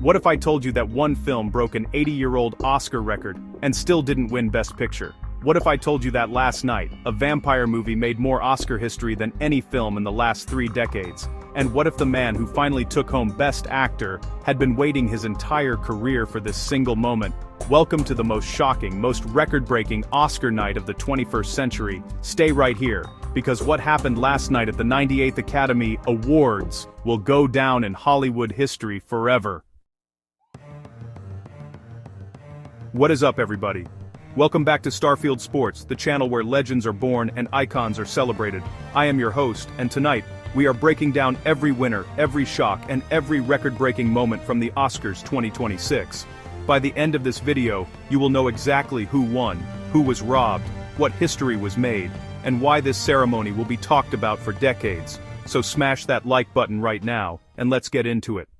What if I told you that one film broke an 80-year-old Oscar record and still didn't win Best Picture? What if I told you that last night, a vampire movie made more Oscar history than any film in the last 3 decades? And what if the man who finally took home Best Actor had been waiting his entire career for this single moment? Welcome to the most shocking, most record-breaking Oscar night of the 21st century. Stay right here, because what happened last night at the 98th Academy Awards will go down in Hollywood history forever. What is up, everybody? Welcome back to StarField Sports, the channel where legends are born and icons are celebrated. I am your host, and tonight, we are breaking down every winner, every shock, and every record-breaking moment from the Oscars 2026. By the end of this video, you will know exactly who won, who was robbed, what history was made, and why this ceremony will be talked about for decades. So smash that like button right now, and let's get into it.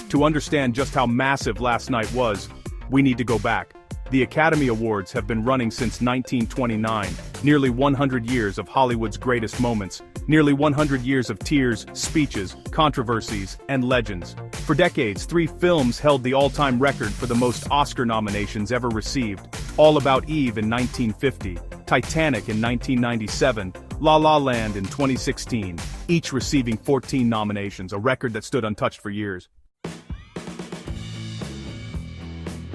To understand just how massive last night was, we need to go back. The Academy Awards have been running since 1929, nearly 100 years of Hollywood's greatest moments, nearly 100 years of tears, speeches, controversies, and legends. For decades, 3 films held the all-time record for the most Oscar nominations ever received: All About Eve in 1950, Titanic in 1997, La La Land in 2016, each receiving 14 nominations, a record that stood untouched for years.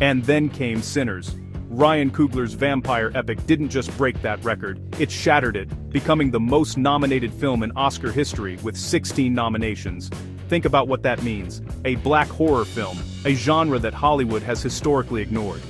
And then came Sinners. Ryan Coogler's vampire epic didn't just break that record, it shattered it, becoming the most nominated film in Oscar history with 16 nominations. Think about what that means: a black horror film, a genre that Hollywood has historically ignored.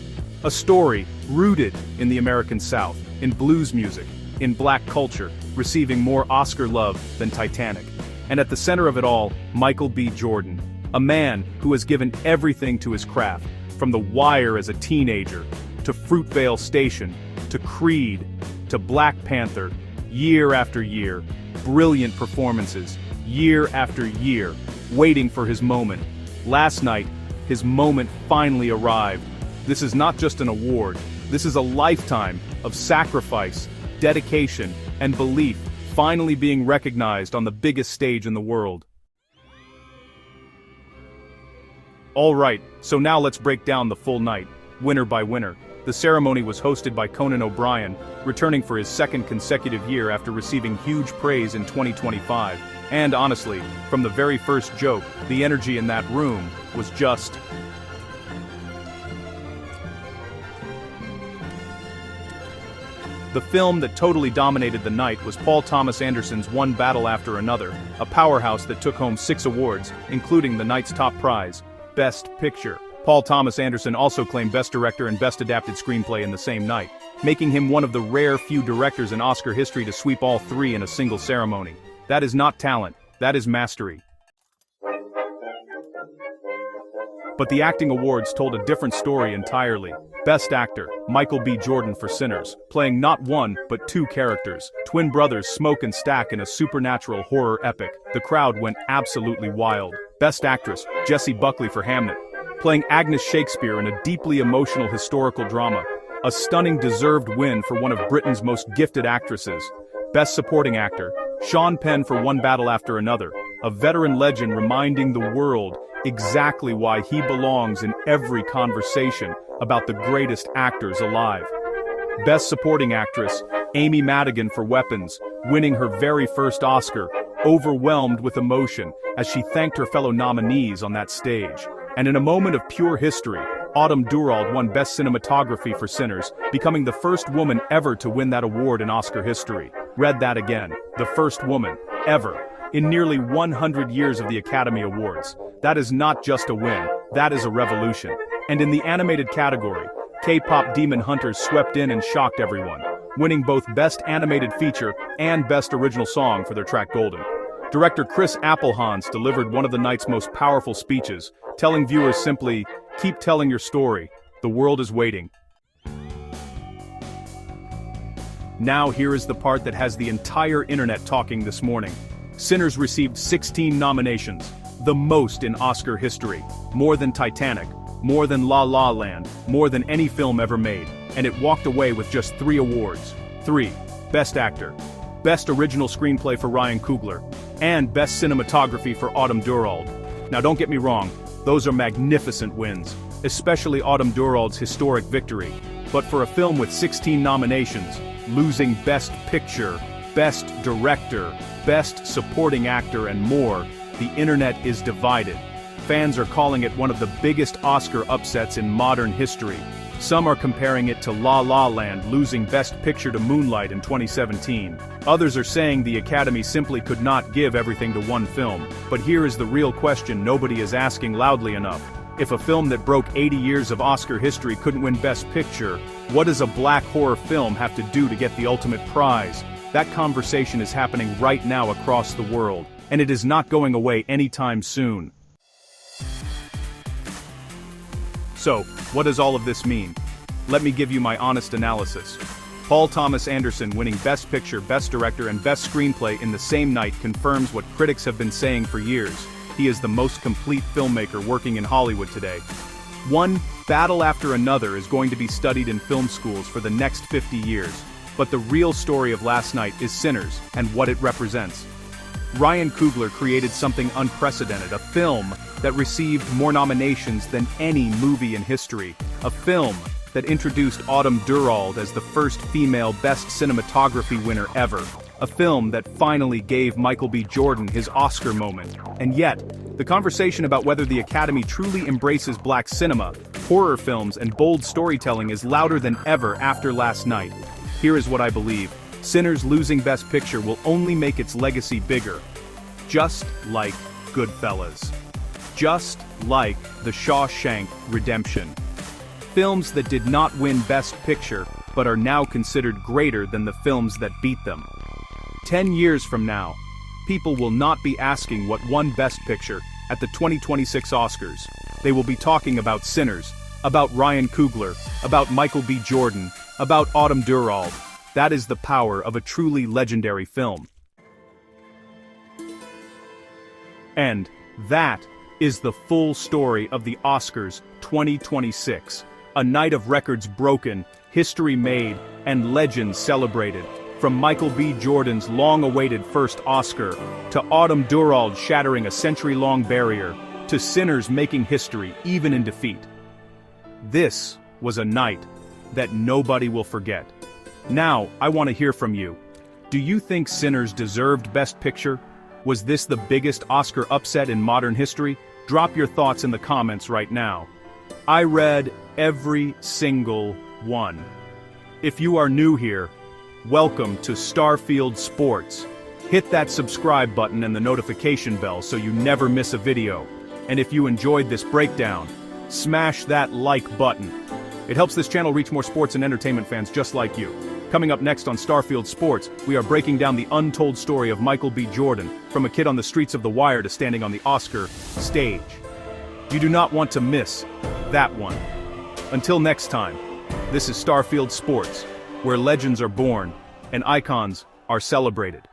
A story rooted in the American South, in blues music, in black culture, receiving more Oscar love than Titanic. And at the center of it all, Michael B. Jordan, a man who has given everything to his craft. From The Wire as a teenager, to Fruitvale Station, to Creed, to Black Panther, year after year, brilliant performances, year after year, waiting for his moment. Last night, his moment finally arrived. This is not just an award, this is a lifetime of sacrifice, dedication, and belief finally being recognized on the biggest stage in the world. Alright, so now let's break down the full night, winner by winner. The ceremony was hosted by Conan O'Brien, returning for his 2nd consecutive year after receiving huge praise in 2025. And honestly, from the very first joke, the energy in that room was just... The film that totally dominated the night was Paul Thomas Anderson's One Battle After Another, a powerhouse that took home 6 awards, including the night's top prize, Best Picture. Paul Thomas Anderson also claimed Best Director and Best Adapted Screenplay in the same night, making him one of the rare few directors in Oscar history to sweep all 3 in a single ceremony. That is not talent, that is mastery. But the acting awards told a different story entirely. Best Actor, Michael B. Jordan for Sinners, playing not one, but 2 characters, twin brothers Smoke and Stack in a supernatural horror epic. The crowd went absolutely wild. Best Actress, Jessie Buckley for Hamnet, playing Agnes Shakespeare in a deeply emotional historical drama. A stunning deserved win for one of Britain's most gifted actresses. Best Supporting Actor, Sean Penn for One Battle After Another, a veteran legend reminding the world exactly why he belongs in every conversation about the greatest actors alive. Best Supporting Actress, Amy Madigan for Weapons, winning her very first Oscar, overwhelmed with emotion as she thanked her fellow nominees on that stage. And in a moment of pure history, Autumn Durald won Best Cinematography for Sinners, becoming the first woman ever to win that award in Oscar history. Read that again. The first woman, ever, in nearly 100 years of the Academy Awards. That is not just a win, that is a revolution. And in the animated category, K-pop Demon Hunters swept in and shocked everyone, winning both Best Animated Feature and Best Original Song for their track Golden. Director Chris Appelhans delivered one of the night's most powerful speeches, telling viewers simply, "Keep telling your story, the world is waiting." Now here is the part that has the entire internet talking this morning. Sinners received 16 nominations, the most in Oscar history, more than Titanic, more than La La Land, more than any film ever made, and it walked away with just 3 awards. 3. Best Actor. Best Original Screenplay for Ryan Coogler. and Best Cinematography for Autumn Durald. Now don't get me wrong, those are magnificent wins, especially Autumn Durald's historic victory. But for a film with 16 nominations, losing Best Picture, Best Director, Best Supporting Actor and more, the internet is divided. Fans are calling it one of the biggest Oscar upsets in modern history. Some are comparing it to La La Land losing Best Picture to Moonlight in 2017. Others are saying the Academy simply could not give everything to one film. But here is the real question nobody is asking loudly enough. If a film that broke 80 years of Oscar history couldn't win Best Picture, what does a black horror film have to do to get the ultimate prize? That conversation is happening right now across the world, and it is not going away anytime soon. So, what does all of this mean? Let me give you my honest analysis. Paul Thomas Anderson winning Best Picture, Best Director and Best Screenplay in the same night confirms what critics have been saying for years. He is the most complete filmmaker working in Hollywood today. One battle after another is going to be studied in film schools for the next 50 years. But the real story of last night is Sinners and what it represents. Ryan Coogler created something unprecedented, a film that received more nominations than any movie in history. A film that introduced Autumn Durald as the first female Best Cinematography winner ever. A film that finally gave Michael B. Jordan his Oscar moment. And yet, the conversation about whether the Academy truly embraces black cinema, horror films and bold storytelling is louder than ever after last night. Here is what I believe. Sinners losing Best Picture will only make its legacy bigger. Just like Goodfellas. Just like The Shawshank Redemption. Films that did not win Best Picture, but are now considered greater than the films that beat them. 10 years from now, people will not be asking what won Best Picture at the 2026 Oscars. They will be talking about Sinners, about Ryan Coogler, about Michael B. Jordan, about Autumn Durald. That is the power of a truly legendary film. And that is the full story of the Oscars 2026. A night of records broken, history made, and legends celebrated. From Michael B. Jordan's long-awaited first Oscar, to Autumn Durald shattering a century-long barrier, to Sinners making history even in defeat. This was a night that nobody will forget. Now, I want to hear from you. Do you think Sinners deserved Best Picture? Was this the biggest Oscar upset in modern history? Drop your thoughts in the comments right now. I read every single one. If you are new here, welcome to StarField Sports. Hit that subscribe button and the notification bell so you never miss a video. And if you enjoyed this breakdown, smash that like button. It helps this channel reach more sports and entertainment fans just like you. Coming up next on StarField Sports, we are breaking down the untold story of Michael B. Jordan, from a kid on the streets of The Wire to standing on the Oscar stage. You do not want to miss that one. Until next time, this is StarField Sports, where legends are born and icons are celebrated.